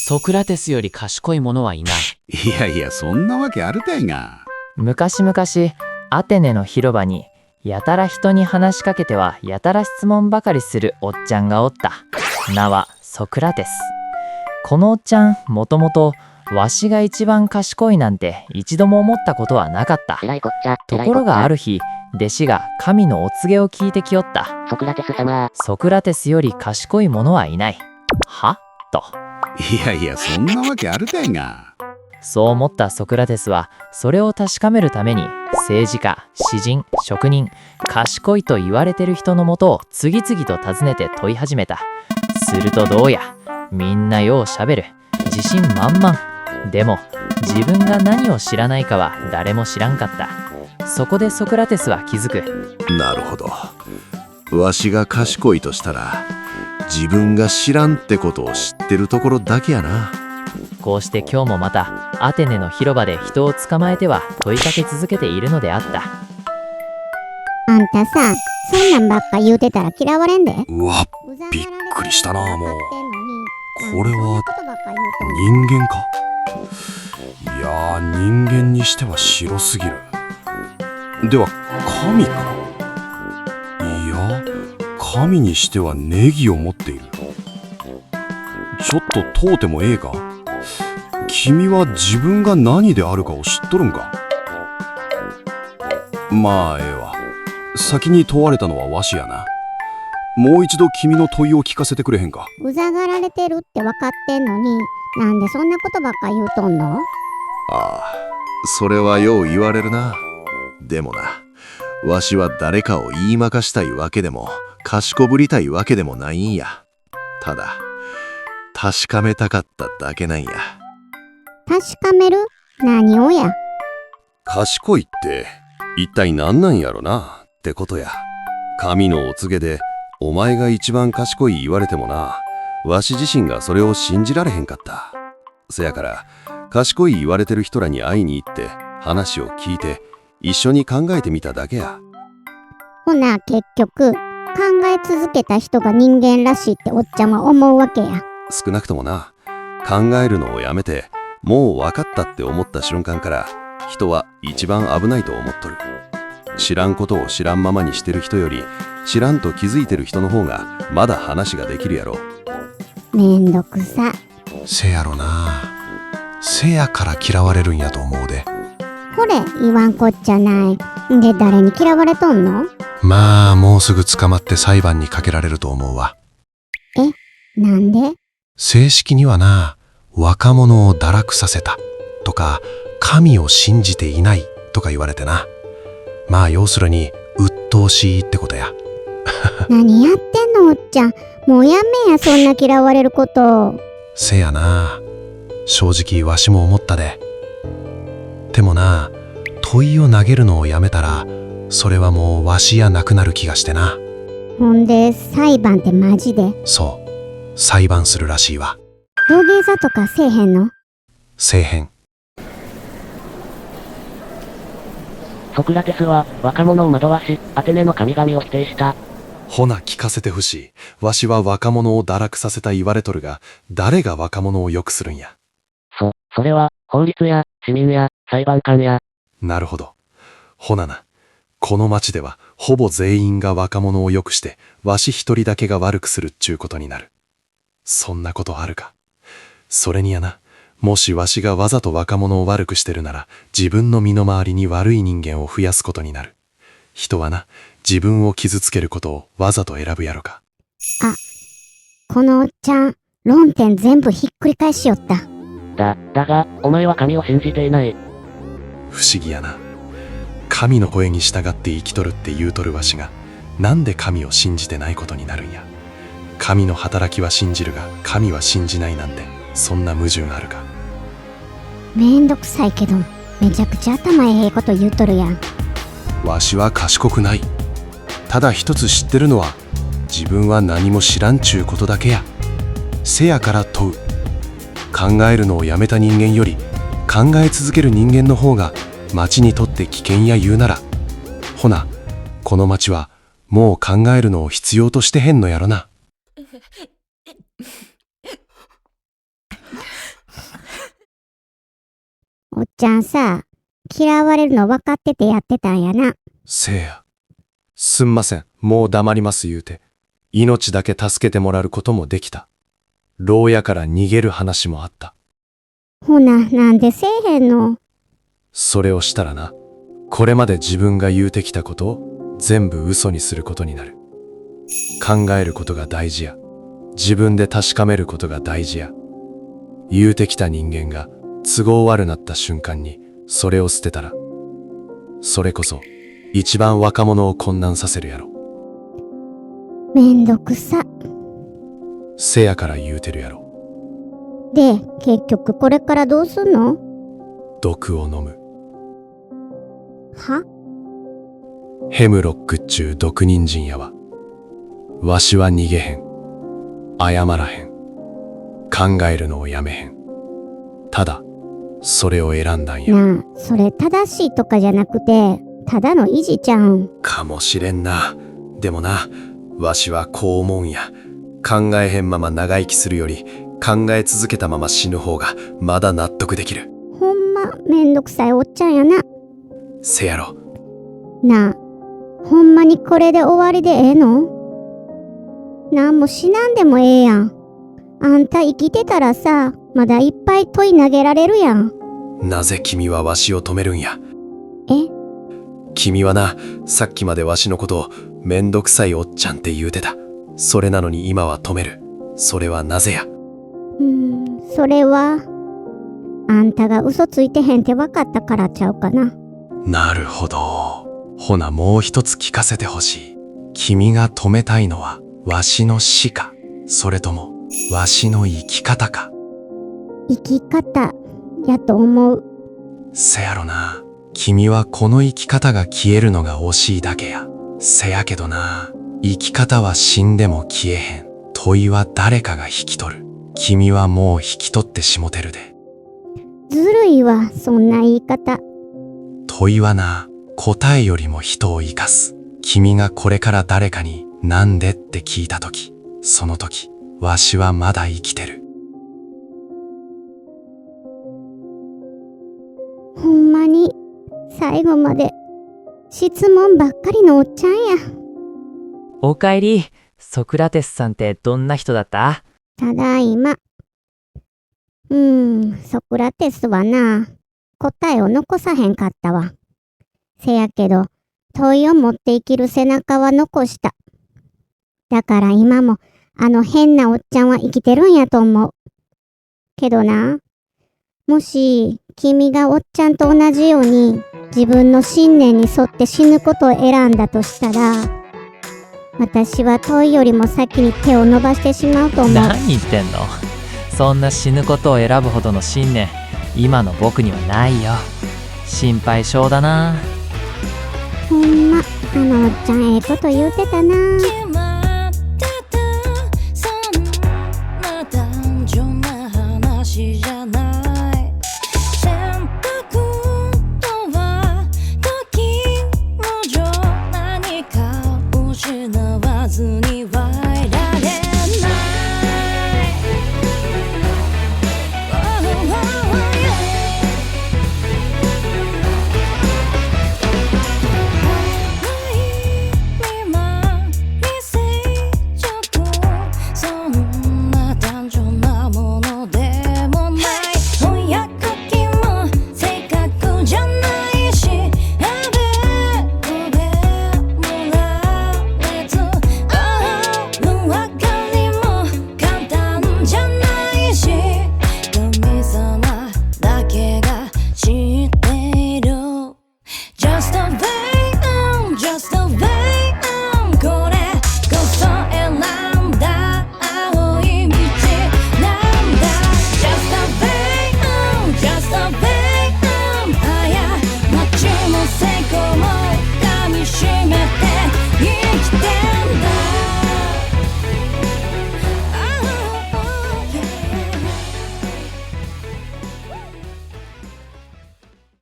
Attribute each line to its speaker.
Speaker 1: ソクラテスより賢い者はいない。
Speaker 2: いやいや、そんなわけあるたいが。
Speaker 3: 昔々、アテネの広場に、やたら人に話しかけてはやたら質問ばかりするおっちゃんがおった。名はソクラテス。このおっちゃん、もともと、わしが一番賢いなんて一度も思ったことはなかった。ところがある日、弟子が神のお告げを聞いてきよった。
Speaker 4: ソクラテス様。
Speaker 3: ソクラテスより賢い者はいない。はと。
Speaker 2: いやいや、そんなわけあるたいが。
Speaker 3: そう思ったソクラテスは、それを確かめるために、政治家、詩人、職人、賢いと言われてる人のもとを次々と訪ねて問い始めた。するとどうや、みんなようしゃべる。自信満々。でも、自分が何を知らないかは誰も知らんかった。そこでソクラテスは気づく。
Speaker 5: なるほど。わしが賢いとしたら、自分が知らんってことを知ってるところだけやな。
Speaker 3: こうして今日もまたアテネの広場で人を捕まえては問いかけ続けているのであった。
Speaker 6: あんたさ、そんなんばっか言うてたら嫌われんで。
Speaker 5: うわ、びっくりしたな。もうこれは
Speaker 6: 人
Speaker 5: 人間か。いやー、人間にしては白すぎる。では神か。いや、神にしてはネギを持っている。ちょっと問うてもええか。君は自分が何であるかを知っとるんか。まあええわ。先に問われたのはわしやな。もう一度君の問いを聞かせてくれへんか。
Speaker 6: うざがられてるって分かってんのに、なんでそんなことばっか言うとんの？
Speaker 5: ああ、それはよう言われるな。でもな、わしは誰かを言いまかしたいわけでも、賢ぶりたいわけでもないんや。ただ、確かめたかっただけなんや。
Speaker 6: 確かめる？何をや？
Speaker 5: 賢いって一体何なんやろなってことや。神のお告げでお前が一番賢い言われてもな、わし自身がそれを信じられへんかった。せやから賢い言われてる人らに会いに行って話を聞いて一緒に考えてみただけや。
Speaker 6: ほな結局考え続けた人が人間らしいっておっちゃんは思うわけや。
Speaker 5: 少なくともな、考えるのをやめてもう分かったって思った瞬間から人は一番危ないと思っとる。知らんことを知らんままにしてる人より知らんと気づいてる人の方がまだ話ができるやろ。
Speaker 6: めんどくさ。
Speaker 5: せやろな。せやから嫌われるんやと思うで。
Speaker 6: これ言わんこっちゃない。で誰に嫌われとんの？
Speaker 5: まあもうすぐ捕まって裁判にかけられると思うわ。
Speaker 6: なんで？
Speaker 5: 正式にはな、若者を堕落させたとか神を信じていないとか言われてな。まあ要するに鬱陶しいってことや。
Speaker 6: 何やってんのおっちゃん。もうやめや、そんな嫌われること。
Speaker 5: せやな。正直わしも思ったで。でもな、問いを投げるのをやめたらそれはもうわしやなくなる気がしてな。
Speaker 6: ほんで裁判ってマジで？
Speaker 5: そう、裁判するらしいわ。
Speaker 6: 土下座とかせえへんの？
Speaker 5: せえへん。
Speaker 4: ソクラテスは若者を惑わし、アテネの神々を否定した。
Speaker 5: ほな聞かせてほしい。わしは若者を堕落させた言われとるが、誰が若者を良くするんや。
Speaker 4: それは法律や市民や裁判官や。
Speaker 5: なるほど。ほなな、この町ではほぼ全員が若者を良くして、わし一人だけが悪くするっちゅうことになる。そんなことあるか。それにやな、もしわしがわざと若者を悪くしてるなら、自分の身の回りに悪い人間を増やすことになる。人はな、自分を傷つけることをわざと選ぶやろか。
Speaker 6: このおっちゃん、論点全部ひっくり返しよった。
Speaker 4: だが、お前は神を信じていない。
Speaker 5: 不思議やな。神の声に従って生きとるって言うとるわしが、なんで神を信じてないことになるんや。神の働きは信じるが、神は信じないなんて、そんな矛盾あるか。
Speaker 6: めんどくさいけど、めちゃくちゃ頭ええこと言うとるやん。
Speaker 5: わしは賢くない。ただ一つ知ってるのは、自分は何も知らんちゅうことだけや。せやから問う。考えるのをやめた人間より、考え続ける人間の方が町にとって危険や言うなら、ほな、この町はもう考えるのを必要としてへんのやろな。
Speaker 6: っちゃんさ、嫌われるの分かっててやってたんやな。
Speaker 5: せいや、すんません、もう黙ります言うて、命だけ助けてもらうこともできた。牢屋から逃げる話もあった。
Speaker 6: ほな、なんでせえへんの？
Speaker 5: それをしたらな、これまで自分が言うてきたことを全部嘘にすることになる。考えることが大事や。自分で確かめることが大事や。言うてきた人間が都合悪なった瞬間にそれを捨てたら、それこそ一番若者を混乱させるやろ。
Speaker 6: めんどくさ。
Speaker 5: せやから言うてるやろ。
Speaker 6: で、結局これからどうすんの？
Speaker 5: 毒を飲む。
Speaker 6: は？
Speaker 5: ヘムロックっちゅう毒人参やわ。わしは逃げへん。謝らへん。考えるのをやめへん。ただ、それを選んだんや。
Speaker 6: なあ、それ正しいとかじゃなくて、ただの意地ちゃうん。
Speaker 5: かもしれんな。でもな、わしはこう思うんや。考えへんまま長生きするより、考え続けたまま死ぬ方がまだ納得できる。
Speaker 6: ほんまめんどくさいおっちゃんやな。
Speaker 5: せやろ。
Speaker 6: なあ、ほんまにこれで終わりでええの？なんもしなんでもええやん。あんた生きてたらさ、まだいっぱい問い投げられるやん。
Speaker 5: なぜ君はわしを止めるんや。
Speaker 6: え？
Speaker 5: 君はな、さっきまでわしのことをめんどくさいおっちゃんって言うてた。それなのに今は止める。それはなぜや。
Speaker 6: それは、あんたが嘘ついてへんって分かったからちゃうかな。
Speaker 5: なるほど。ほなもう一つ聞かせてほしい。君が止めたいのはわしの死か、それともわしの生き方か。
Speaker 6: 生き方やと思う。
Speaker 5: せやろな。君はこの生き方が消えるのが惜しいだけや。せやけどな、生き方は死んでも消えへん。問いは誰かが引き取る。君はもう引き取ってしもてるで。
Speaker 6: ずるいわ、そんな言い方。
Speaker 5: 問いはな、答えよりも人を生かす。君がこれから誰かになんでって聞いたとき、その時、わしはまだ生きてる。
Speaker 6: ほんまに、最後まで質問ばっかりのおっちゃんや。
Speaker 3: おかえり。ソクラテスさんってどんな人だった？
Speaker 6: ただいま。ソクラテスはな、答えを残さへんかったわ。せやけど、問いを持って生きる背中は残した。だから今も、あの変なおっちゃんは生きてるんやと思う。けどな、もし、君がおっちゃんと同じように、自分の信念に沿って死ぬことを選んだとしたら、私は問いよりも先に手を伸ばしてしまうと思う。
Speaker 3: 何言ってんの？そんな死ぬことを選ぶほどの信念、今の僕にはないよ。心配性だな。
Speaker 6: ほんま、あのおっちゃんええこと言うてたな。
Speaker 7: 決まってたそんな単純な話じゃ